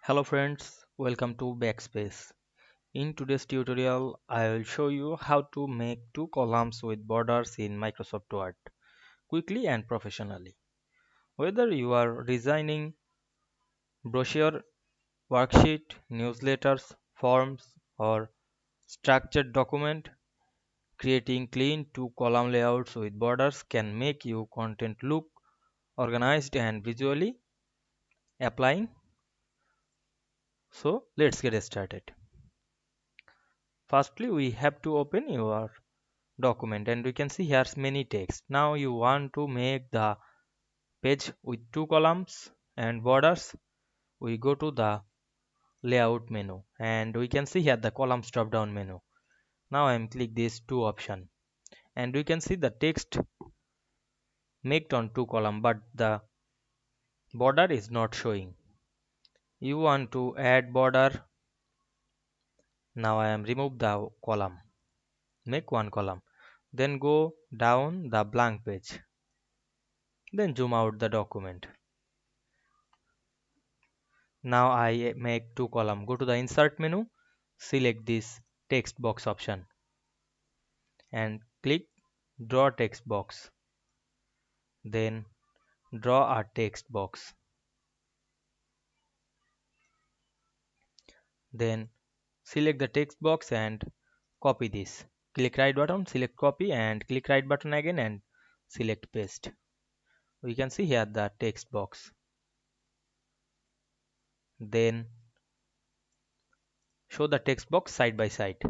Hello friends, welcome to Backspace. In today's tutorial, I will show you how to make two columns with borders in Microsoft Word quickly and professionally. Whether you are designing brochure, worksheet, newsletters, forms, or structured document, creating clean two-column layouts with borders can make your content look organized and visually applying. So let's get started. Firstly, we have to open your document and we can see here's many text. Now you want to make the page with two columns and borders. We go to the layout menu and we can see here the columns drop down menu. Now I am click this two option and we can see the text made on two column but the border is not showing. You want to add border. Now I am remove the column, make one column, then go down the blank page, then zoom out the document. Now I make two column. Go to the insert menu, select this text box option and click draw text box. Then draw a text box. Then select the text box and copy this. Click right button, select copy and click right button again and select paste. We can see here the text box. Then show the text box side by side.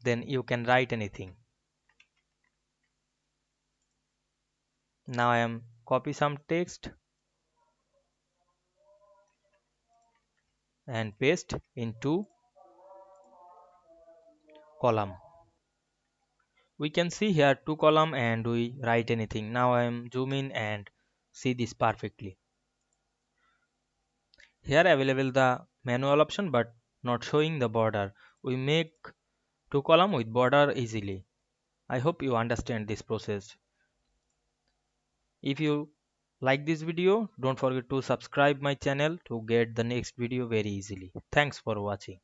Then you can write anything. Now I am copy some text and paste into column. We can see here two column and we write anything. Now I am zoom in and see this perfectly. Here available the manual option but not showing the border. We make two column with border easily. I hope you understand this process. If you like this video, don't forget to subscribe my channel to get the next video very easily. Thanks for watching.